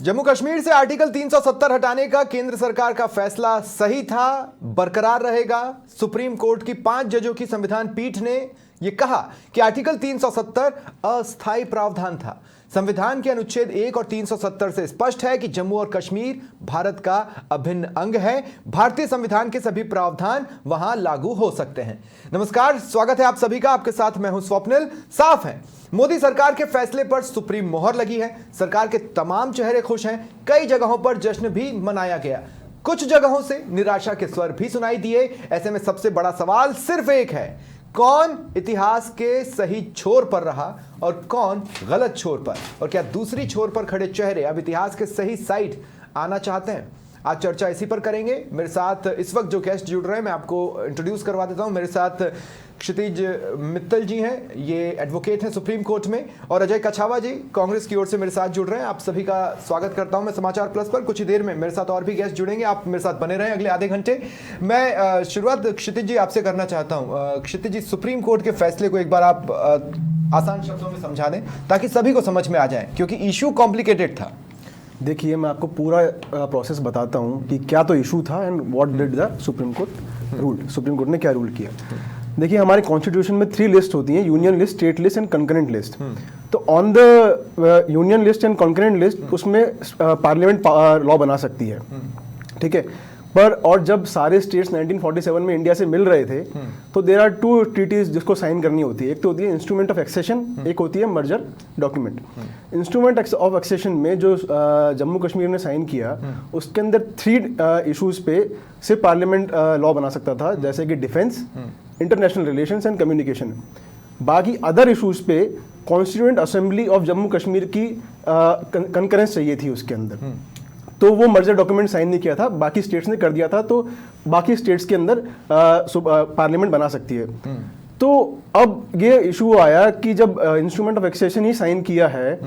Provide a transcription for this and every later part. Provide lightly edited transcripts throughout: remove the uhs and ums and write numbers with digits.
जम्मू कश्मीर से आर्टिकल 370 हटाने का केंद्र सरकार का फैसला सही था, बरकरार रहेगा। सुप्रीम कोर्ट की 5 जजों की संविधान पीठ ने यह कहा कि आर्टिकल 370 अस्थायी प्रावधान था। संविधान के अनुच्छेद 1 और 370 से स्पष्ट है कि जम्मू और कश्मीर भारत का अभिन्न अंग है। भारतीय संविधान के सभी प्रावधान वहां लागू हो सकते हैं। नमस्कार, स्वागत है आप सभी का। आपके साथ मैं हूं स्वप्निल। साफ है, मोदी सरकार के फैसले पर सुप्रीम मोहर लगी है। सरकार के तमाम चेहरे खुश हैं। कई जगहों पर जश्न भी मनाया गया। कुछ जगहों से निराशा के स्वर भी सुनाई दिए। ऐसे में सबसे बड़ा सवाल सिर्फ एक है, कौन इतिहास के सही छोर पर रहा और कौन गलत छोर पर, और क्या दूसरी छोर पर खड़े चेहरे अब इतिहास के सही साइड आना चाहते हैं? आज चर्चा इसी पर करेंगे। मेरे साथ इस वक्त जो गेस्ट जुड़ रहे हैं मैं आपको इंट्रोड्यूस करवा देता हूं। मेरे साथ क्षितिज मित्तल जी हैं, ये एडवोकेट हैं सुप्रीम कोर्ट में, और अजय कछावा जी कांग्रेस की ओर से मेरे साथ जुड़ रहे हैं। आप सभी का स्वागत करता हूं मैं समाचार प्लस पर। कुछ ही देर में मेरे साथ और भी गेस्ट जुड़ेंगे, आप मेरे साथ बने रहें अगले आधे घंटे। मैं शुरुआत क्षितिज जी आपसे करना चाहता हूं। क्षितिज जी, सुप्रीम कोर्ट के फैसले को एक बार आप आसान शब्दों में समझा दें ताकि सभी को समझ में आ जाए, क्योंकि इशू कॉम्प्लिकेटेड था। देखिए, मैं आपको पूरा प्रोसेस बताता हूं कि क्या तो इशू था and what did the supreme court rule. Supreme court ने क्या रूल किया। देखिए, हमारे कॉन्स्टिट्यूशन में 3 लिस्ट होती हैं, union list, state list and concurrent list. तो on the union list and concurrent list उसमें पार्लियामेंट लॉ बना सकती है, ठीक है। पर और जब सारे स्टेट्स 1947 में इंडिया से मिल रहे थे तो देयर आर 2 ट्रीटीज जिसको साइन करनी होती है। एक तो होती है इंस्ट्रूमेंट ऑफ एक्सेशन, एक होती है merger document. Instrument of accession में जो जम्मू कश्मीर ने साइन किया उसके अंदर 3 इश्यूज पे सिर्फ पार्लियामेंट लॉ बना सकता था, जैसे कि defence, international relations and communication. बाकी अदर इश्यूज पे constituent assembly of Jammu Kashmir की कंकरेंस चाहिए थी उसके अंदर। तो वो मर्जर डॉक्यूमेंट साइन नहीं किया था, बाकी स्टेट्स ने कर दिया था, तो बाकी स्टेट्स के अंदर पार्लियामेंट बना सकती है। तो अब ये इशू आया कि जब इंस्ट्रूमेंट ऑफ एक्सेशन ही साइन किया है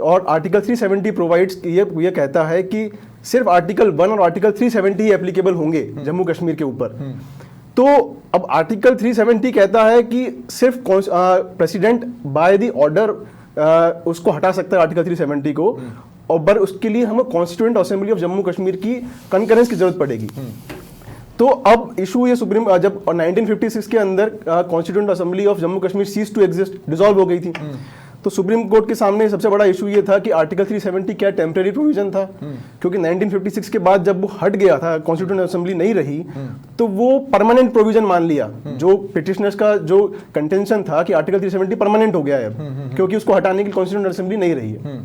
और आर्टिकल 370 प्रोवाइड्स, ये कहता है कि सिर्फ आर्टिकल 1 और आर्टिकल 370 ही एप्लीकेबल होंगे जम्मू कश्मीर के ऊपर। तो अब आर्टिकल 370 कहता है कि सिर्फ प्रेसिडेंट बाय द ऑर्डर उसको हटा सकता है आर्टिकल 370 को, और पर उसके लिए हमें constituent assembly of Jammu Kashmir की कंकरेंस की जरूरत पड़ेगी। तो अब इशू ये सुप्रीम जब 1956 के अंदर constituent assembly of Jammu Kashmir cease to exist, dissolve हो गई थी, तो सुप्रीम कोर्ट के सामने सबसे बड़ा इशू ये था कि आर्टिकल 370 क्या टेम्परेरी प्रोविजन था, क्योंकि 1956 के बाद जब वो हट गया था, कॉन्स्टिट्यूएंट असेंबली नहीं रही, तो वो परमानेंट प्रोविजन मान लिया। जो पिटिशनर्स का जो कंटेंशन था कि आर्टिकल 370 परमानेंट हो गया है क्योंकि उसको हटाने की कॉन्स्टिट्यूएंट असेंबली नहीं रही है।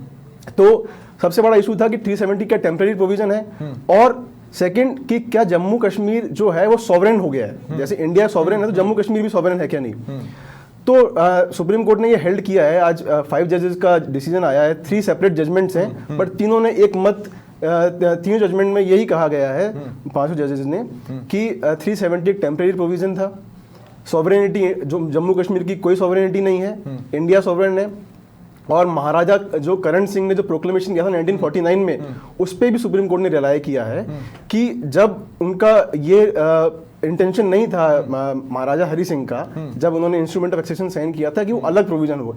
तो सबसे बड़ा इशू था कि 370 क्या टेम्परेरी प्रोविजन है, और सेकंड कि क्या जम्मू कश्मीर जो है वो सॉवरेन हो गया है। जैसे इंडिया सॉवरेन है तो जम्मू कश्मीर भी सॉवरेन है क्या नहीं। तो सुप्रीम कोर्ट ने ये हेल्ड किया है। आज 5 जजेस का डिसीजन आया है, 3 सेपरेट जजमेंट्स हैं, बट तीनों ने एक मत, तीनों जजमेंट में यही कहा गया है 5 जजेस ने कि 370 एक टेम्परेरी प्रोविजन था। सॉवरेनिटी, जो जम्मू कश्मीर की कोई सॉवरेनिटी नहीं है, इंडिया सॉवरेन है। और महाराजा जो करण सिंह ने जो प्रोक्लेमेशन किया था 1949 में, उस पर भी सुप्रीम कोर्ट ने रिलाय किया है कि जब उनका ये इंटेंशन नहीं था महाराजा हरि सिंह का, जब उन्होंने इंस्ट्रूमेंट ऑफ एक्सेशन साइन किया था, कि वो अलग प्रोविजन हो।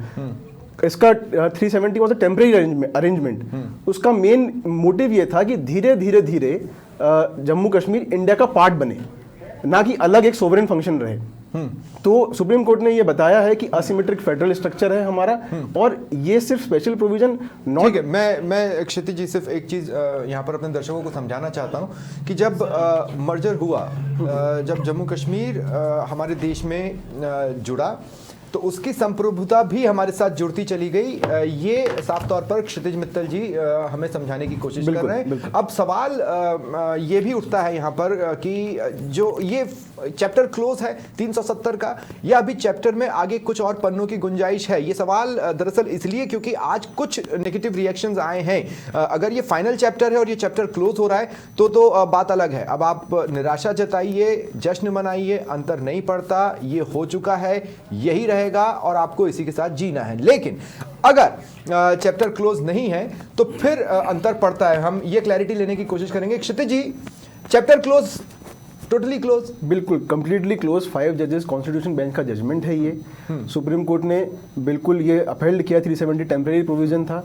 इसका 370 वाज अ टेम्परेरी अरेंजमेंट। उसका मेन मोटिव ये था कि धीरे धीरे धीरे जम्मू कश्मीर इंडिया का पार्ट बने, ना कि अलग एक सोवरेन फंक्शन रहे। तो सुप्रीम कोर्ट ने ये बताया है कि असिमेट्रिक फेडरल स्ट्रक्चर है हमारा, और ये सिर्फ स्पेशल प्रोविजन नॉट। ठीक है, मैं क्षितिज जी सिर्फ एक चीज यहाँ पर अपने दर्शकों को समझाना चाहता हूँ कि जब मर्जर हुआ, जब जम्मू कश्मीर हमारे देश में जुड़ा, तो उसकी संप्रभुता भी हमारे साथ जुड़ती चली गई। ये साफ तौर पर क्षितिज मित्तल जी हमें समझाने की कोशिश कर रहे हैं। अब सवाल ये भी उठता है यहाँ पर कि जो ये चैप्टर क्लोज है 370 का, या अभी चैप्टर में आगे कुछ और पन्नों की गुंजाइश है? ये सवाल दरअसल इसलिए क्योंकि आज कुछ नेगेटिव रिएक्शंस आए हैं। अगर ये फाइनल चैप्टर है और ये चैप्टर क्लोज हो रहा है तो बात अलग है। अब आप निराशा जताइए, जश्न मनाइए, अंतर नहीं पड़ता, ये हो चुका है, यही रहेगा और आपको इसी के साथ जीना है। लेकिन अगर चैप्टर क्लोज नहीं है तो फिर अंतर पड़ता है। हम ये क्लैरिटी लेने की कोशिश करेंगे। क्षितिज जी, चैप्टर क्लोज टोटली क्लोज, बिल्कुल कंप्लीटली क्लोज। 5 जजेस कॉन्स्टिट्यूशन बेंच का जजमेंट है ये। सुप्रीम कोर्ट ने बिल्कुल ये अपहेल्ड किया, 370 टेम्परेरी प्रोविजन था।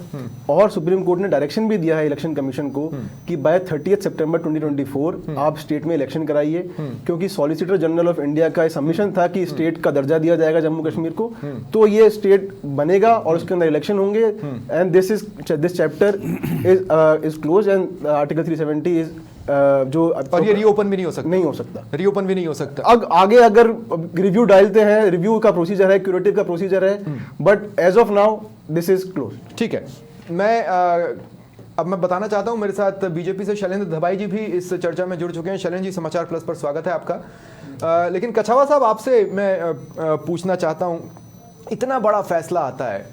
और सुप्रीम कोर्ट ने डायरेक्शन भी दिया है इलेक्शन कमीशन को कि बाय 30 सितंबर 2024 आप स्टेट में इलेक्शन कराइए, क्योंकि सॉलिसिटर जनरल ऑफ इंडिया का सबमिशन था कि स्टेट का दर्जा दिया जाएगा जम्मू कश्मीर को, तो ये स्टेट बनेगा और उसके अंदर इलेक्शन होंगे। And this chapter is close and article 370 is जो और ये रीओपन भी नहीं हो सकता, नहीं हो सकता, रीओपन भी नहीं हो सकता। आगे अगर रिव्यू डालते हैं, रिव्यू का प्रोसीजर है, क्यूरेटिव का प्रोसीजर है, but as of now this is close. ठीक है, अब मैं बताना चाहता हूं, मेरे साथ बीजेपी से शैलेंद्र धबाई जी भी इस चर्चा में जुड़ चुके हैं। शैलेंद्र जी, समाचार प्लस पर स्वागत है आपका। लेकिन कछावा साहब, आपसे मैं पूछना चाहता हूं, इतना बड़ा फैसला आता है,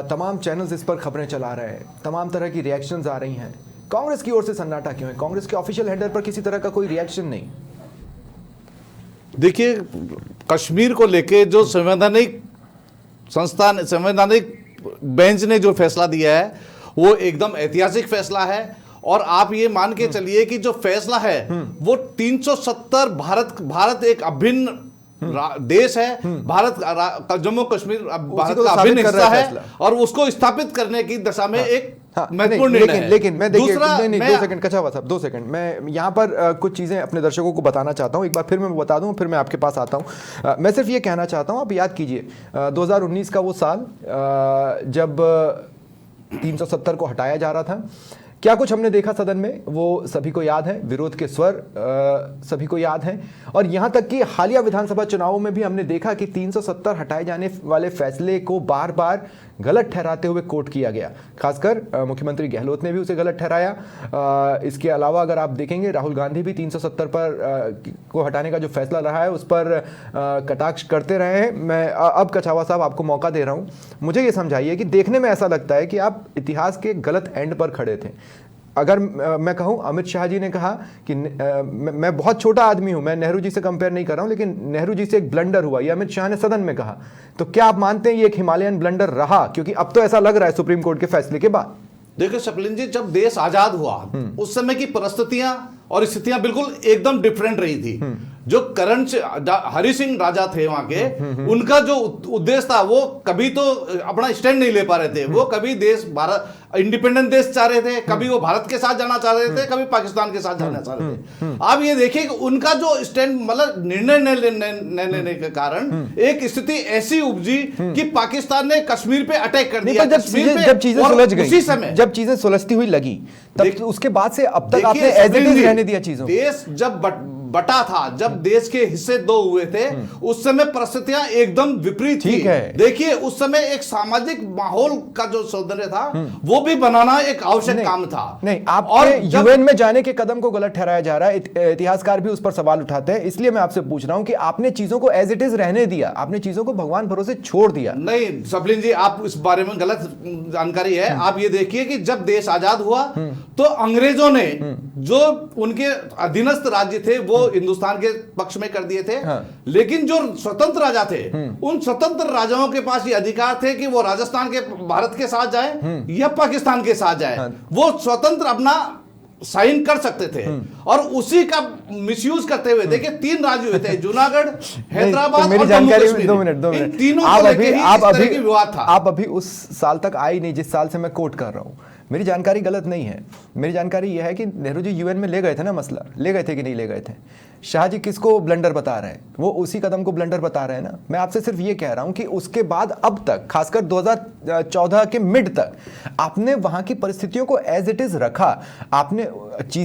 तमाम चैनल्स इस पर खबरें चला रहे हैं, तमाम तरह की रिएक्शंस आ रही हैं, कांग्रेस की ओर से सन्नाटा क्यों है? कांग्रेस के ऑफिशियल हेडर पर किसी तरह का कोई रिएक्शन नहीं। देखिए, कश्मीर को लेके जो संवैधानिक संस्थान, संवैधानिक बेंच ने जो फैसला दिया है वो एकदम ऐतिहासिक फैसला है। और आप ये मान के चलिए कि जो फैसला है वो 370, भारत एक अभिन्न देश है, भारत जम्मू कश्मीर भारत का अभिन्न हिस्सा है, और उसको स्थापित करने की दिशा में एक महत्वपूर्ण निर्णय है। लेकिन मैं देखिए, 2 सेकंड कछावा साहब, 2 सेकंड, मैं यहाँ पर कुछ चीज़ें अपने दर्शकों को बताना चाहता हूँ। एक बार फिर मैं बता दूँ, फिर मैं आपके पास आता हूँ। मैं सिर्फ ये कहना चाहता हूँ, आप याद कीजिए 2019 का वो साल जब 370 को हटाया जा रहा था। क्या कुछ हमने देखा सदन में, वो सभी को याद है, विरोध के स्वर सभी को याद हैं। और यहाँ तक कि हालिया विधानसभा चुनावों में भी हमने देखा कि 370 हटाए जाने वाले फैसले को बार बार गलत ठहराते हुए कोर्ट किया गया। खासकर मुख्यमंत्री गहलोत ने भी उसे गलत ठहराया। इसके अलावा अगर आप देखेंगे, राहुल गांधी भी 370 पर को हटाने का जो फैसला रहा है उस पर कटाक्ष करते रहे हैं। मैं अब कछावा साहब आपको मौका दे रहा हूँ, मुझे ये समझाइए कि देखने में ऐसा लगता है कि आप इतिहास के गलत एंड पर खड़े थे। अगर मैं कहूं, अमित शाह जी ने कहा कि मैं बहुत छोटा आदमी हूं, मैं नेहरू जी से कंपेयर नहीं कर रहा हूं, लेकिन नेहरू जी से एक ब्लंडर हुआ, ये अमित शाह ने सदन में कहा। तो क्या आप मानते हैं ये एक हिमालयन ब्लंडर रहा? क्योंकि अब तो ऐसा लग रहा है सुप्रीम कोर्ट के फैसले के बाद। देखिए शक्लिन जी, जब देश आजाद हुआ उस समय की परिस्थितियां और स्थितियां बिल्कुल एकदम डिफरेंट रही थी। जो करण हरि सिंह राजा थे वहां के, उनका जो उद्देश्य था वो कभी तो अपना स्टैंड नहीं ले पा रहे थे। वो कभी देश भारत इंडिपेंडेंट देश चाह रहे थे, कभी वो भारत के साथ जाना चाह रहे थे, कभी पाकिस्तान के साथ जाना चाह रहे थे। आप ये देखिए कि उनका जो स्टैंड, मतलब निर्णय न लेने के कारण एक स्थिति ऐसी उपजी कि पाकिस्तान ने कश्मीर पे अटैक कर दिया। जब चीजें सुलझ गई, उसी समय जब चीजें सुलझती हुई लगी, तब उसके बाद से अब तक आपने एज इट इज रहने दिया चीजों। देश जब बटा था, जब देश के हिस्से 2 हुए थे, उस समय परिस्थितियां एकदम विपरीत थी। देखिए उस समय एक सामाजिक माहौल का जो सौंदर्य था वो भी बनाना एक आवश्यक काम था। नहीं, आप यूएन में जाने के कदम को गलत ठहराया जा रहा है, इतिहासकार भी उस पर सवाल उठाते हैं। इसलिए मैं आपसे पूछ रहा हूं कि आपने चीजों को एज इट इज रहने दिया, आपने चीजों को भगवान भरोसे छोड़ दिया। नहीं शबलिन जी, आप इस बारे में गलत जानकारी है। आप ये देखिए कि जब देश आजाद हुआ तो अंग्रेजों ने जो उनके अधीनस्थ राज्य थे वो हिंदुस्तान के पक्ष में कर दिए थे। लेकिन जो स्वतंत्र राजा थे, उन स्वतंत्र राजाओं के पास ये अधिकार थे कि वो राजस्थान के भारत के साथ जाए या पाकिस्तान के साथ जाए। वो स्वतंत्र अपना साइन कर सकते थे और उसी का मिसयूज करते हुए देखिए 3 राज्य हुए थे, जूनागढ़, हैदराबाद और जम्मू कश्मीर। 2 मिनट इन तीनों को लेकर ही इस तरह की विवाद था। आप अभी उस साल तक आई नहीं जिस साल से मैं कोट कर रहा हूं। मेरी जानकारी गलत नहीं है, मेरी जानकारी यह है कि नेहरू जी यूएन में ले गए थे ना, मसला ले गए थे कि नहीं ले गए थे। शाह जी किसको ब्लंडर बता रहे हैं? वो उसी कदम को ब्लंडर बता रहे हैं ना। मैं आपसे सिर्फ ये कह रहा हूं कि उसके बाद अब तक, खासकर 2014 के मिड तक, आपने वहां की परिस्थितियों को एज इट इज रखा। आपने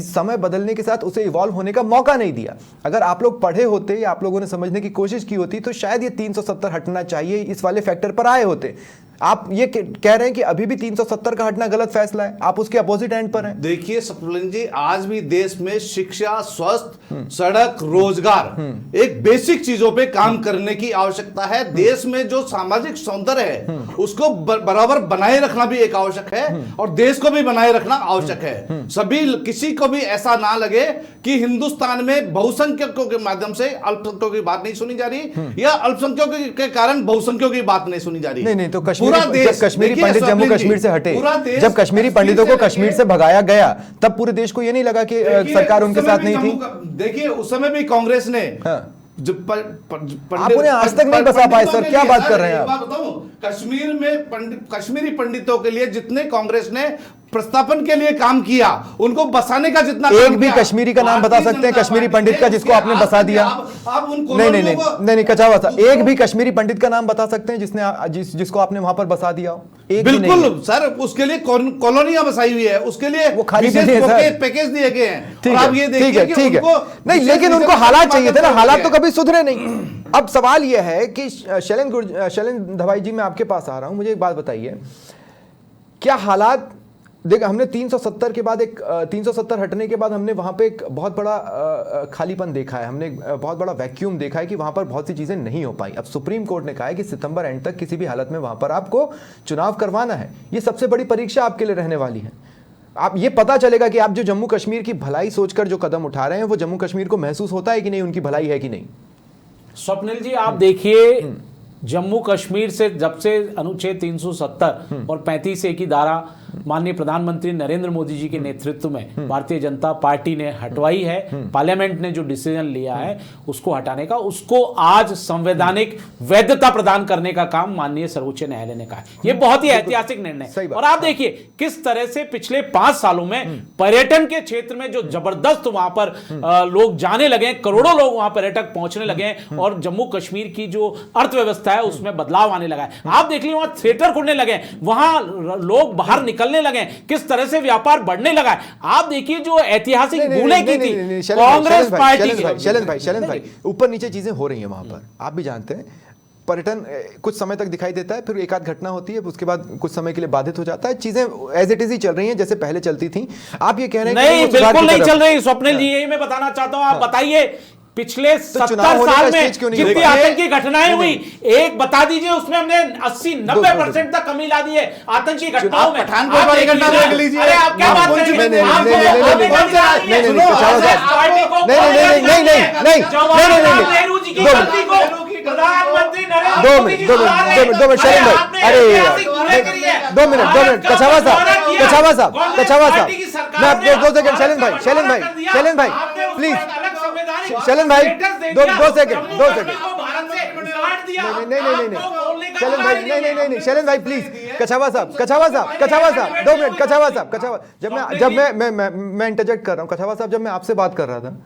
समय बदलने के साथ उसे इवॉल्व होने का मौका नहीं दिया। अगर आप लोग पढ़े होते या आप लोगों ने समझने की कोशिश की होती तो शायद ये 370 हटना चाहिए इस वाले फैक्टर पर आए होते। आप ये कह रहे हैं कि अभी भी 370 का हटना गलत फैसला है, आप उसके अपोजिट एंड पर हैं। देखिए सप्लिन जी, आज भी देश में शिक्षा, स्वास्थ्य, सड़क, रोजगार, एक बेसिक चीजों पे काम करने की आवश्यकता है। देश में जो सामाजिक सौंदर्य है उसको बराबर बनाए रखना भी एक आवश्यक है और देश को भी बनाए रखना आवश्यक है। सभी किसी को भी ऐसा ना लगे कि हिंदुस्तान में बहुसंख्यकों के माध्यम से अल्पसंख्यकों की बात नहीं सुनी जा रही या अल्पसंख्यकों के कारण बहुसंख्यकों की बात नहीं सुनी जा रही। नहीं तो कश्मीर देश, कश्मीरी देखिए पंडित जम्मू स्वप्निल कश्मीर जी, से हटे, पूरा देश जब कश्मीरी पंडितों को कश्मीर से भगाया गया, तब पूरे देश को ये नहीं लगा कि देखिए, सरकार उस उनके समय साथ भी नहीं थी। देखिए उस समय भी कांग्रेस ने हाँ। जो आप उन्हें आज तक नहीं बसा पाए सर, क्या बात कर रहे हैं आप? बताऊं, कश्मीर में कश्मीरी पंडितों के लिए जितने कांग्रेस ने प्रस्तापन के लिए काम किया, उनको बसाने का जितना एक काम भी किया, कश्मीरी का नाम बता भारतीय सकते हैं जनता कश्मीरी पार्टी पंडित का ने जिसको उसके आपने बसा आप- दिया? आप उन नहीं नहीं नहीं कॉलोनियों को- नहीं नहीं, कचावा साहब, एक भी कश्मीरी पंडित का नाम बता सकते हैं जिसको आपने वहां पर बसा दिया हो? एक भी नहीं है। बिल्कुल सर, उसके लिए कॉलोनियां बसाई हुई है, उसके लिए वो खाली विशेष नहीं है सर। पैकेज दिए गए हैं। ठीक और है, आप ये ठीक देखिए है, कि ठीक है। उनको नहीं, विशेष लेकिन उनको रिजर्वेशन हालात के चाहिए थे ना, माध्यम से हालात तो दिए। कभी सुधरे नहीं। अब सवाल यह है कि शैलेंद्र धवाई जी, मैं आपके पास आ रहा हूं, मुझे एक बात बताइए, क्या हालात देखा हमने 370 के बाद 370 हटने के बाद हमने वहां पे एक बहुत बड़ा खालीपन देखा है, हमने एक बहुत बड़ा वैक्यूम देखा है कि वहां पर बहुत सी चीजें नहीं हो पाई। अब सुप्रीम कोर्ट ने कहा है कि सितंबर एंड तक किसी भी हालत में वहां पर आपको चुनाव करवाना है। ये सबसे बड़ी परीक्षा आपके लिए रहने वाली है। आप ये पता चलेगा कि आप जो जम्मू कश्मीर की भलाई सोचकर जो कदम उठा रहे हैं, वो जम्मू कश्मीर को महसूस होता है कि नहीं, उनकी भलाई है कि नहीं। स्वप्निल जी, आप देखिए, जम्मू कश्मीर से जब से अनुच्छेद 370 और 35 ए की धारा माननीय प्रधानमंत्री नरेंद्र मोदी जी के नेतृत्व में भारतीय जनता पार्टी ने हटवाई है, पार्लियामेंट ने जो डिसीजन लिया है उसको हटाने का, उसको आज संवैधानिक वैधता प्रदान करने का काम माननीय सर्वोच्च न्यायालय ने कहा है। ये बहुत ही ऐतिहासिक निर्णय सही है। बात। और आप देखिए किस तरह से पिछले 5 सालों में पर्यटन के क्षेत्र में जो जबरदस्त वहां पर लोग जाने लगे हैं, करोड़ों लोग वहां पर्यटक पहुंचने लगे हैं, और जम्मू कश्मीर की जो अर्थव्यवस्था है उसमें बदलाव आने लगा है। आप देख लीजिए, वहां थिएटर खुलने लगे, वहां लोग बाहर निकलने लगे, किस तरह से व्यापार बढ़ने लगा है। आप देखिए जो ऐतिहासिक भूले की थी कांग्रेस पार्टी की। शैलेंद्र भाई, ऊपर नीचे चीजें हो रही हैं वहां पर, आप भी जानते हैं। पर्यटन कुछ समय तक दिखाई देता है, फिर एक आध घटना होती है, उसके बाद कुछ समय के लिए बाधित हो जाता है। चीजें एज इट इज ही चल रही हैं जैसे पहले चलती थी। आप ये कह रहे हैं कि नहीं, वो सुधार बिल्कुल की नहीं तरफ- चल रही स्वप्निल जी, यही मैं बताना चाहता हूं। आप बताइए पिछले 70 चुनाव होने का साल में स्टेज क्यों नहीं जितनी हो पाया? आतंकी घटनाएं हुई, एक बता दीजिए, उसमें हमने 80-90% तक कमी ला दी है आतंकी घटनाओं में। पठानकोट आप वाली घटना देखिए, देख लीजिए। अरे आप क्या बात कर रहे हैं? नहीं, नहीं, आपको- नहीं, नहीं, आपको नहीं, कौन सा- नहीं, नहीं, सुनो, नहीं, कचावा साहब। पार्टी को नहीं, नहीं, नहीं, नहीं, नहीं, नहीं, जवाहरलाल नहीं, नहीं, नेहरू जी की दो गलती को प्रधानमंत्री नरेंद्र दो मोदी मिनट, जी दो सुधार मिनट, रहे दो हैं। मिनट, शैलेंद्र भाई, आपने अरे यार, ऐतिहासिक भूलें करी है। दो मिनट, भारत का कचावा साहब, बंटवारा किया। कचावा साहब, कांग्रेस कचावा साहब, पार्टी की सरकार मैं अपने ने 2 सेकंड, भारत शैलेंद्र का भाई, शैलेंद्र भाई, बंटवारा कर दिया। शैलेंद्र भाई, आपने उसको प्लीज, एक अलग संवैधानिक शैलेंद्र भाई, स्टेटस दे दो दिया। सेकंड, जम्मू दो कश्मीर सेकंड। को भारत से काट दिया। नहीं नहीं नहीं नहीं आपको बोलने का शैलेंद्र भाई, अधिकार नहीं नहीं नहीं नहीं, है। शैलेंद्र भाई प्लीज, कचावा साहब, कचावा साहब, कचावा साहब, 2 मिनट, कचावा साहब, कचावा, जब मैं इंटरजेक्ट कर रहा हूं, कचावा साहब, जब मैं आपसे बात कर रहा था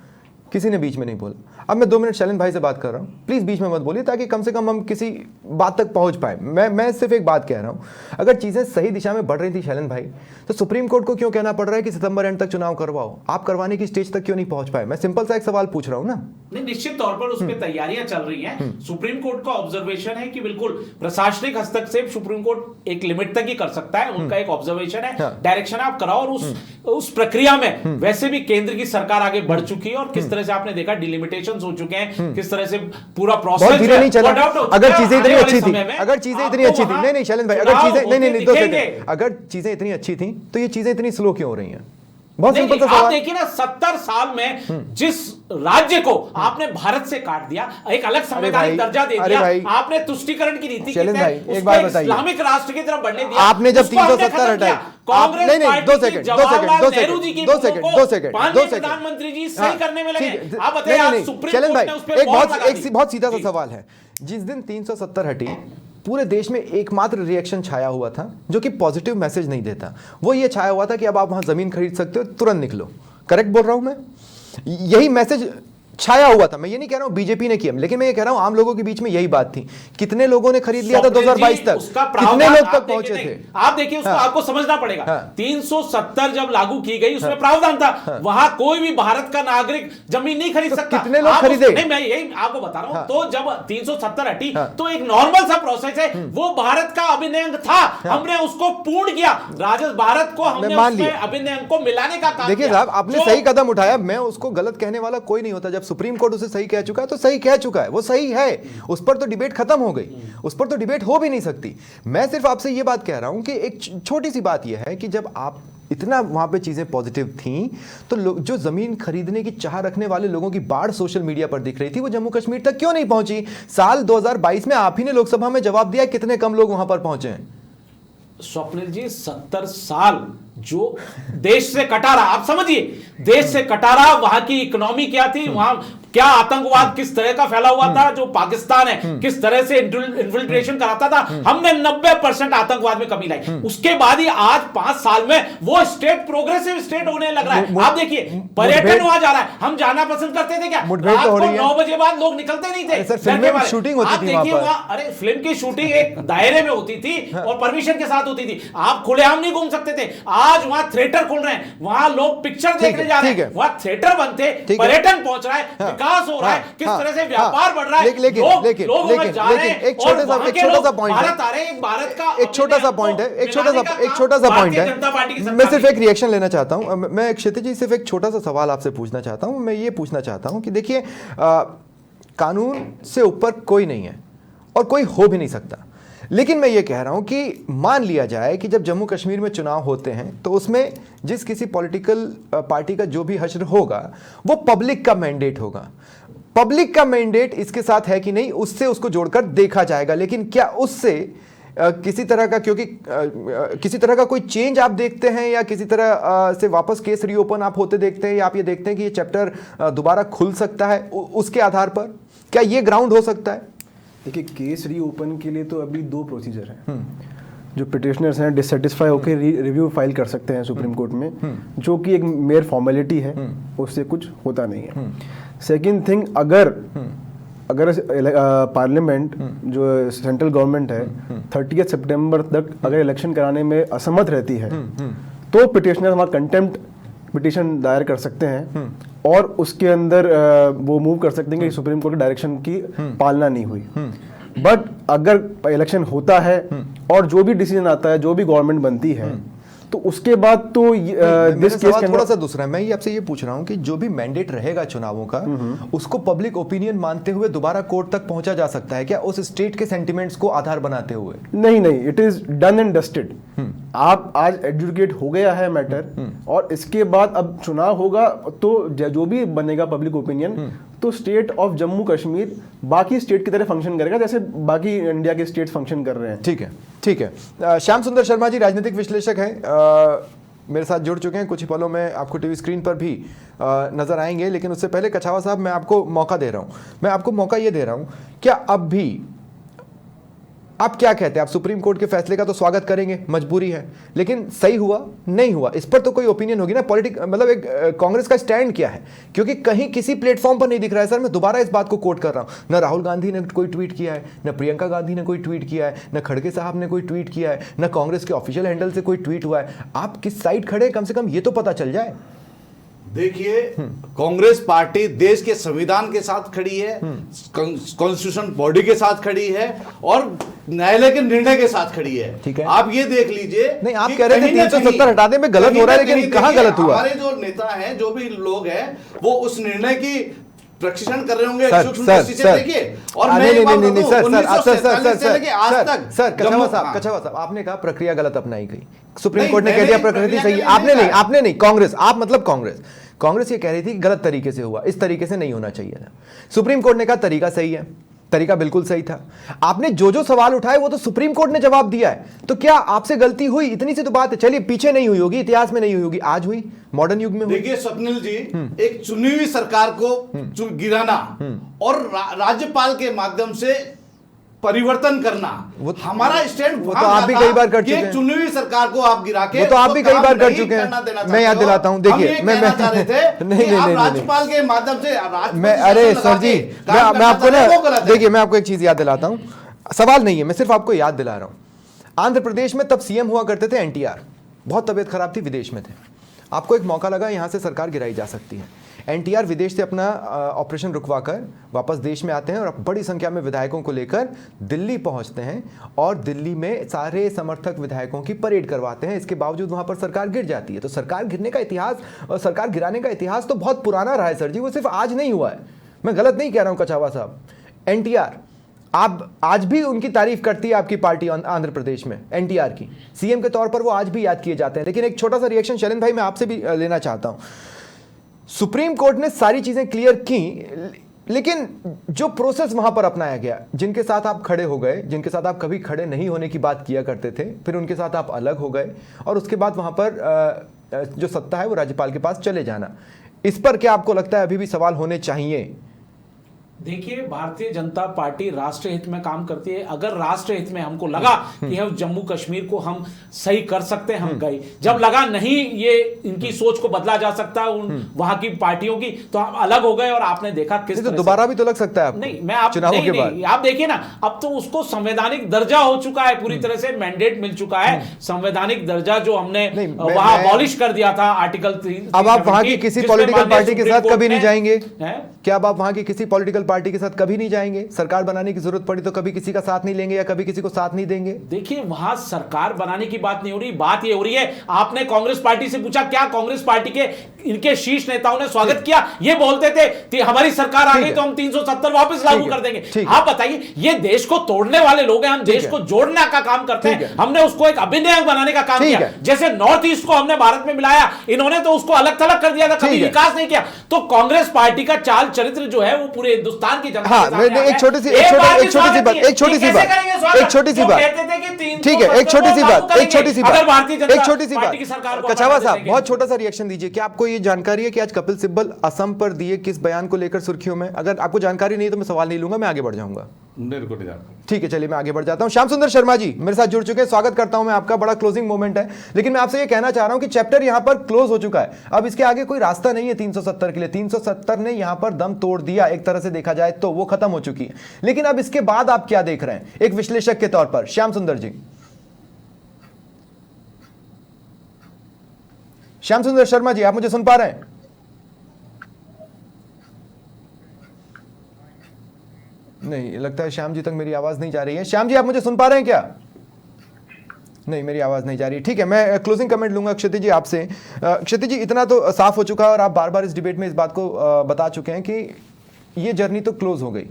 किसी ने बीच में नहीं बोला। अब मैं 2 मिनट शैलेंद्र भाई से बात कर रहा हूँ, प्लीज बीच में मत बोलिए, ताकि कम से कम हम किसी बात तक पहुंच पाए। मैं सिर्फ एक बात कह रहा हूँ, अगर चीजें सही दिशा में बढ़ रही थी शैलेंद्र भाई, तो सुप्रीम कोर्ट को क्यों कहना पड़ रहा है कि सितंबर एंड तक चुनाव करवाओ? आप करवाने की स्टेज तक क्यों नहीं पहुंच पाए? मैं सिंपल सा एक सवाल पूछ रहा हूँ ना। नहीं, निश्चित तौर पर उस पर तैयारियां चल रही हैं। सुप्रीम कोर्ट का ऑब्जर्वेशन है कि बिल्कुल प्रशासनिक हस्तक्षेप सुप्रीम कोर्ट एक लिमिट तक ही कर सकता है, उनका एक ऑब्जर्वेशन है, हाँ। डायरेक्शन आप कराओ। और उस प्रक्रिया में वैसे भी केंद्र की सरकार आगे बढ़ चुकी है, और किस तरह से आपने देखा डिलिमिटेशंस हो चुके हैं, किस तरह से पूरा प्रोसेस बहुत धीरे नहीं चला। work out हो चुका अगर है। चीजें इतनी आने अच्छी वाले थी, समय में अगर चीजें इतनी आपको अच्छी थी, वहां नहीं नहीं शैलेंद्र भाई, अगर चुनाव चीजें नहीं नहीं नहीं, 2 दिखेंगे। सेकंड, अगर चीजें इतनी अच्छी थी तो ये चीजें इतनी स्लो क्यों हो रही हैं? बहुत नहीं, सिंपल सा आप सवाल। देखिए ना, 70 साल में जिस राज्य को आपने भारत से काट दिया, एक अलग संवैधानिक भाई, दर्जा दे अरे दिया, भाई, आपने तुष्टिकरण की नीति के शैलेंद्र तहत भाई, एक उसको बात बताइए। इस्लामिक राष्ट्र की तरफ बढ़ने दिया। आपने जब उसको हमने 370 खत्म हटाए, किया। कांग्रेस नहीं नहीं, पार्टी 2 की सेकंड, 2 जवाहरलाल सेकंड, नेहरू जी की 2 सेकंड, 2 सेकंड, माननीय 2 सेकंड, प्रधानमंत्री जी हाँ, सही करने में लगे। ठीक है। आप बताइए, नहीं, आज नहीं, सुप्रीम शैलेंद्र कोर्ट भाई, ने उस पर एक बहुत लगा दी। बहुत सीधा सा जी। सवाल है। जिस दिन 370 हटी, पूरे देश में एकमात्र रिएक्शन छाया हुआ था जो कि पॉजिटिव मैसेज नहीं देता। वो ये छाया हुआ था कि अब आप वहां जमीन खरीद सकते हो, तुरंत निकलो। करेक्ट बोल रहा हूं मैं? यही मैसेज छाया हुआ था। मैं ये नहीं कह रहा हूं बीजेपी ने किया, लेकिन मैं ये कह रहा हूं आम लोगों के बीच में यही बात थी। कितने लोगों ने खरीद लिया था 2022 तक? उसका कितने प्रावधान लोग आप तक देखिए, पहुंचे नहीं, थे? आप देखिए उसको, हाँ। आपको समझना पड़ेगा। हाँ। 370 जब लागू की गई, उसमें प्रावधान था, वहां कोई भी भारत का नागरिक जमीन नहीं खरीद तो सकता। कितने लोग आप खरीदे? नहीं, मैं यही आपको बता रहा हूं। हाँ। तो जब 370 हटी, हाँ। तो एक नॉर्मल सा प्रोसेस है, वो भारत का अभिनय अंग था, हमने उसको पूर्ण किया। भारत को हमने मान उसमें लिया। अभिनय अंग को मिलाने का काम देखिए किया। साहब, आपने जो- सही कदम उठाया, मैं उसको गलत कहने वाला कोई नहीं होता। जब सुप्रीम कोर्ट उसे सही कह चुका है तो सही कह चुका है, वो सही है, उस पर तो डिबेट खत्म हो गई, उस पर तो डिबेट हो भी नहीं सकती। मैं सिर्फ आपसे ये बात कह रहा हूं कि एक छोटी सी बात यह है कि जब आप इतना वहां पे चीजें पॉजिटिव थी, तो जो जमीन खरीदने की चाह रखने वाले लोगों की बाढ़ सोशल मीडिया पर दिख रही थी, वो जम्मू कश्मीर तक क्यों नहीं पहुंची? साल 2022 में आप ही ने लोकसभा में जवाब दिया, कितने कम लोग वहां पर पहुंचे हैं। स्वप्निल जी 70 साल जो देश से कटा रहा, आप समझिए देश से कटा रहा, वहां की इकोनॉमी क्या थी, वहां क्या आतंकवाद किस तरह का फैला हुआ था, जो पाकिस्तान है किस तरह से इन्फिल्ट्रेशन कराता था, हमने 90% आतंकवाद में कमी लाई। उसके बाद ही आज 5 साल में वो स्टेट प्रोग्रेसिव स्टेट होने लग रहा है। आप देखिए पर्यटन वहां जा रहा है, हम जाना पसंद करते थे क्या? रात को 9 बजे बाद लोग निकलते नहीं थे। फिल्म शूटिंग होती थी देखिए वहां, अरे फिल्म की शूटिंग एक दायरे में होती थी और परमिशन के साथ होती थी, आप खुलेआम नहीं घूम सकते थे। आज वहां थिएटर खुल रहे हैं, वहां लोग पिक्चर देखने जा रहे हैं, वहां थिएटर बनते, पर्यटन पहुंच रहा है, विकास हो रहा है, किस तरह से व्यापार बढ़ रहा है, लेकिन एक छोटा सा पॉइंट है, एक छोटा सा पॉइंट है, मैं सिर्फ एक रिएक्शन लेना चाहता हूं। मैं क्षितिज जी सिर्फ एक छोटा सा सवाल आपसे पूछना चाहता हूं। मैं ये पूछना चाहता हूं कि देखिए कानून से ऊपर कोई नहीं है और कोई हो भी नहीं सकता, लेकिन मैं ये कह रहा हूं कि मान लिया जाए कि जब जम्मू कश्मीर में चुनाव होते हैं तो उसमें जिस किसी पॉलिटिकल पार्टी का जो भी हश्र होगा वो पब्लिक का मैंडेट होगा। पब्लिक का मैंडेट इसके साथ है कि नहीं, उससे उसको जोड़कर देखा जाएगा। लेकिन क्या उससे किसी तरह का, क्योंकि किसी तरह का कोई चेंज आप देखते हैं या किसी तरह से वापस केस रीओपन आप होते देखते हैं, या आप ये देखते हैं कि ये चैप्टर दोबारा खुल सकता है, उसके आधार पर क्या ये ग्राउंड हो सकता है? देखिए केस रीओपन के लिए तो अभी 2 प्रोसीजर हैं। जो पिटिशनर्स हैं डिससेटिस्फाई होकर रिव्यू फाइल कर सकते हैं सुप्रीम कोर्ट में, जो कि एक मेयर फॉर्मेलिटी है, उससे कुछ होता नहीं है। सेकंड थिंग, अगर पार्लियामेंट जो सेंट्रल गवर्नमेंट है 30 सितंबर तक अगर इलेक्शन कराने में असमर्थ रहती है तो पिटिशनर वहाँ कंटेम्प्ट पिटिशन दायर कर सकते हैं और उसके अंदर वो मूव कर सकते हैं कि सुप्रीम कोर्ट के डायरेक्शन की पालना नहीं हुई। बट अगर इलेक्शन होता है और जो भी डिसीजन आता है, जो भी गवर्नमेंट बनती है, तो उसके बाद तो मेरा सवाल थोड़ा सा दूसरा है। मैं ये आपसे ये पूछ रहा हूं कि जो भी मैंडेट रहेगा चुनावों का उसको पब्लिक ओपिनियन मानते हुए दोबारा कोर्ट तक पहुंचा जा सकता है क्या, उस स्टेट के सेंटिमेंट्स को आधार बनाते हुए? नहीं, it is done and dusted. आप आज एडजुडिकेट हो गया है मैटर और इसके बाद अब चुनाव होगा तो जो भी बनेगा पब्लिक ओपिनियन, तो स्टेट ऑफ जम्मू कश्मीर बाकी स्टेट की तरह फंक्शन करेगा जैसे बाकी इंडिया के स्टेट फंक्शन कर रहे हैं। ठीक है। श्याम सुंदर शर्मा जी राजनीतिक विश्लेषक हैं, मेरे साथ जुड़ चुके हैं। कुछ ही पलों में आपको टीवी स्क्रीन पर भी नजर आएंगे, लेकिन उससे पहले कछावा साहब मैं आपको मौका दे रहा हूं। मैं आपको मौका ये दे रहा हूं, क्या अब भी आप क्या कहते हैं? आप सुप्रीम कोर्ट के फैसले का तो स्वागत करेंगे, मजबूरी है, लेकिन सही हुआ नहीं हुआ इस पर तो कोई ओपिनियन होगी ना। मतलब एक कांग्रेस का स्टैंड क्या है, क्योंकि कहीं किसी प्लेटफॉर्म पर नहीं दिख रहा है। सर मैं दोबारा इस बात को कोट कर रहा हूं, न राहुल गांधी ने कोई ट्वीट किया है, न प्रियंका गांधी ने कोई ट्वीट किया है, न खड़गे साहब ने कोई ट्वीट किया है, न कांग्रेस के ऑफिशियल हैंडल से कोई ट्वीट हुआ है। आप किस साइड खड़े, कम से कम ये तो पता चल जाए। देखिए कांग्रेस पार्टी देश के संविधान के साथ खड़ी है, कॉन्स्टिट्यूशन बॉडी के साथ खड़ी है और न्यायालय के निर्णय के साथ खड़ी है। ठीक है, आप ये देख लीजिए। नहीं, आप कह रहे थे 370 हटाने में गलत हो रहा है, लेकिन कहां गलत हुआ? हमारे जो नेता हैं, जो भी लोग हैं, वो उस निर्णय की प्रशिक्षण कर रहे होंगे। देखिए, और कछावा साहब आपने कहा प्रक्रिया गलत अपनाई गई, सुप्रीम कोर्ट ने कह दिया प्रकृति सही। आपने नहीं, कांग्रेस, आप मतलब कांग्रेस ये कह रही थी कि गलत तरीके से हुआ, इस तरीके से नहीं होना चाहिए था। सुप्रीम कोर्ट ने कहा तरीका सही है, तरीका बिल्कुल सही था। आपने जो सवाल उठाए वो तो सुप्रीम कोर्ट ने जवाब दिया है, तो क्या आपसे गलती हुई? इतनी सी तो बात है। चलिए पीछे नहीं हुई होगी, इतिहास में नहीं हुई होगी, आज हुई, मॉडर्न युग में हुई। देखिए स्वप्निल जी, एक चुनी हुई सरकार को गिराना और राज्यपाल के माध्यम से परिवर्तन करना, हमारा स्टैंड वो तो आप भी कई बार कर चुके हैं। चुनी हुई सरकार को आप गिरा के, वो तो आप भी कई बार कर चुके हैं। मैं याद दिलाता हूं, देखिए मैं राज्यपाल के माध्यम से अरे सर जी, मैं आपको ना, देखिए मैं आपको एक चीज याद दिलाता हूं, सवाल नहीं है, मैं सिर्फ आपको याद दिला रहा हूं। आंध्र प्रदेश में तब सीएम हुआ करते थे एनटीआर, बहुत तबीयत खराब थी, विदेश में थे। आपको एक मौका लगा, यहां से सरकार गिराई जा सकती है। एनटीआर विदेश से अपना ऑपरेशन रुकवाकर वापस देश में आते हैं और बड़ी संख्या में विधायकों को लेकर दिल्ली पहुंचते हैं और दिल्ली में सारे समर्थक विधायकों की परेड करवाते हैं। इसके बावजूद वहां पर सरकार गिर जाती है। तो सरकार गिरने का इतिहास और सरकार गिराने का इतिहास तो बहुत पुराना रहा है सर जी, वो सिर्फ आज नहीं हुआ है। मैं गलत नहीं कह रहा हूं कछावा साहब। एनटीआर, आप आज भी उनकी तारीफ करती है आपकी पार्टी आंध्र प्रदेश में, एनटीआर की सीएम के तौर पर वो आज भी याद किए जाते हैं। लेकिन एक छोटा सा रिएक्शन शैलेंद्र भाई मैं आपसे भी लेना चाहता हूं। सुप्रीम कोर्ट ने सारी चीजें क्लियर की, लेकिन जो प्रोसेस वहां पर अपनाया गया, जिनके साथ आप खड़े हो गए, जिनके साथ आप कभी खड़े नहीं होने की बात किया करते थे, फिर उनके साथ आप अलग हो गए और उसके बाद वहां पर जो सत्ता है वो राज्यपाल के पास चले जाना, इस पर क्या आपको लगता है अभी भी सवाल होने चाहिए? देखिए, भारतीय जनता पार्टी राष्ट्र हित में काम करती है। अगर राष्ट्र हित में हमको लगा कि हम जम्मू कश्मीर को हम सही कर सकते हैं, हम गए। जब लगा नहीं ये इनकी सोच को बदला जा सकता है वहां की पार्टियों की, तो हम अलग हो गए। और आपने देखा किस तो दोबारा भी तो लग सकता है आपको। नहीं, मैं आप चुनावों के बाद आप देखिए ना, अब तो उसको संवैधानिक दर्जा हो चुका है, पूरी तरह से मैंडेट मिल चुका है। संवैधानिक दर्जा जो हमने वहां अबॉलिश कर दिया था आर्टिकल 3। अब आप वहां की किसी पॉलिटिकल पार्टी के साथ कभी नहीं जाएंगे? क्या अब आप वहां की किसी पॉलिटिकल पार्टी के साथ कभी नहीं जाएंगे? सरकार बनाने की जरूरत पड़ी तो कभी किसी का साथ नहीं लेंगे या कभी किसी को साथ नहीं देंगे? देखिए, वहां सरकार बनाने की बात नहीं हो रही, बात ये हो रही है, आपने कांग्रेस पार्टी से पूछा क्या कांग्रेस पार्टी के इनके शीर्ष नेताओं ने स्वागत किया? ये बोलते थे हमारी सरकार आ गई तो हम 370 वापस लागू कर देंगे। आप बताइए, ये देश को तोड़ने वाले लोग हैं, हम देश को जोड़ने का काम करते हैं। हमने उसको एक अभिनय बनाने का काम किया। जैसे नॉर्थ ईस्ट को हमने भारत में मिलाया, इन्होंने तो उसको अलग थलग कर दिया था, कभी विकास नहीं किया। तो कांग्रेस पार्टी का चाल चरित्र जो है वो पूरे हिंदुस्तान की जनता एक छोटी सी बात कछावा साहब, बहुत छोटा सा रिएक्शन दीजिए। क्या आपको ये जानकारी है कि आज कपिल सिब्बल असम पर दिए किस बयान को लेकर सुर्खियों में? अगर आपको जानकारी नहीं तो मैं सवाल नहीं लूंगा, मैं आगे बढ़ जाऊंगा। ठीक है, चलिए मैं आगे बढ़ जाता हूं। श्याम सुंदर शर्मा जी मेरे साथ जुड़ चुके हैं, स्वागत करता हूं मैं आपका। बड़ा क्लोजिंग मोमेंट है, लेकिन मैं आपसे ये कहना चाह रहा हूं कि चैप्टर यहां पर क्लोज हो चुका है। अब इसके आगे कोई रास्ता नहीं है 370 के लिए। 370 ने यहां पर दम तोड़ दिया, एक तरह से देखा जाए तो वो खत्म हो चुकी है। लेकिन अब इसके बाद आप क्या देख रहे हैं एक विश्लेषक के तौर पर? श्याम सुंदर जी, श्याम सुंदर शर्मा जी, आप मुझे सुन पा रहे हैं? नहीं, लगता है श्याम जी तक मेरी आवाज नहीं जा रही है। श्याम जी, आप मुझे सुन पा रहे हैं क्या? नहीं, मेरी आवाज नहीं जा रही। ठीक है, मैं क्लोजिंग कमेंट लूंगा क्षिति जी आपसे। क्षिति जी, इतना तो साफ हो चुका है और आप बार बार इस डिबेट में इस बात को बता चुके हैं कि ये जर्नी तो क्लोज हो गई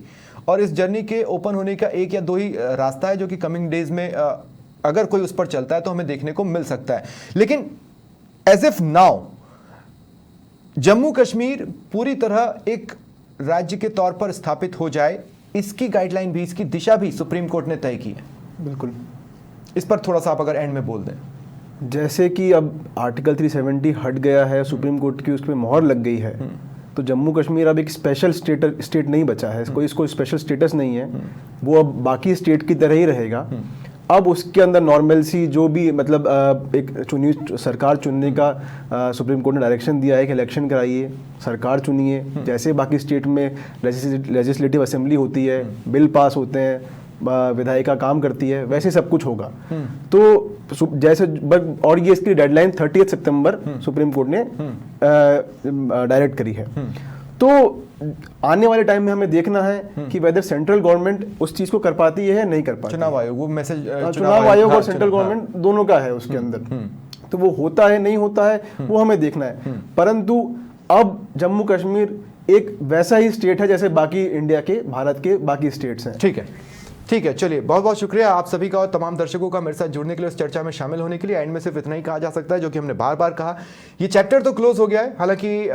और इस जर्नी के ओपन होने का एक या दो ही रास्ता है, जो कि कमिंग डेज में अगर कोई उस पर चलता है तो हमें देखने को मिल सकता है। लेकिन as if now Jammu Kashmir पूरी तरह एक राज्य के तौर पर स्थापित हो जाए, इसकी गाइडलाइन भी, इसकी दिशा भी सुप्रीम कोर्ट ने तय की है। बिल्कुल, इस पर थोड़ा सा आप अगर एंड में बोल दें। जैसे कि अब आर्टिकल 370 हट गया है, सुप्रीम कोर्ट की उस पर मोहर लग गई है, तो जम्मू कश्मीर अब एक स्पेशल स्टेट नहीं बचा है, कोई इसको स्पेशल स्टेटस नहीं है, वो अब बाकी स्टेट की तरह ही रहेगा। अब उसके अंदर नॉर्मलसी जो भी मतलब एक चुनी सरकार चुनने का सुप्रीम कोर्ट ने डायरेक्शन दिया है कि इलेक्शन कराइए, सरकार चुनिए, जैसे बाकी स्टेट में लेजिस्लेटिव असेंबली होती है, बिल पास होते हैं, विधायिका काम करती है, वैसे सब कुछ होगा। तो जैसे और ये इसकी डेडलाइन 30 सितंबर सुप्रीम कोर्ट ने डायरेक्ट करी है। तो आने वाले टाइम में हमें देखना है कि वेदर सेंट्रल गवर्नमेंट उस चीज को कर पाती है या नहीं कर पाती। चुनाव आयोग वो मैसेज, चुनाव आयोग और सेंट्रल गवर्नमेंट दोनों का है उसके अंदर, तो वो होता है नहीं होता है वो हमें देखना है। परंतु अब जम्मू कश्मीर एक वैसा ही स्टेट है जैसे बाकी इंडिया के, भारत के बाकी स्टेट्स हैं। ठीक है, ठीक है, चलिए बहुत बहुत शुक्रिया आप सभी का और तमाम दर्शकों का मेरे साथ जुड़ने के लिए, इस चर्चा में शामिल होने के लिए। एंड में सिर्फ इतना ही कहा जा सकता है जो कि हमने बार बार कहा, ये चैप्टर तो क्लोज हो गया है, हालांकि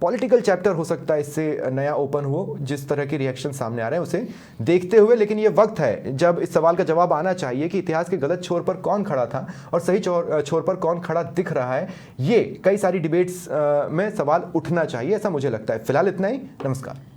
पॉलिटिकल चैप्टर हो सकता है इससे नया ओपन हो, जिस तरह के रिएक्शन सामने आ रहे हैं उसे देखते हुए। लेकिन ये वक्त है जब इस सवाल का जवाब आना चाहिए कि इतिहास के गलत छोर पर कौन खड़ा था और सही छोर पर कौन खड़ा दिख रहा है। ये कई सारी डिबेट्स में सवाल उठना चाहिए, ऐसा मुझे लगता है। फिलहाल इतना ही, नमस्कार।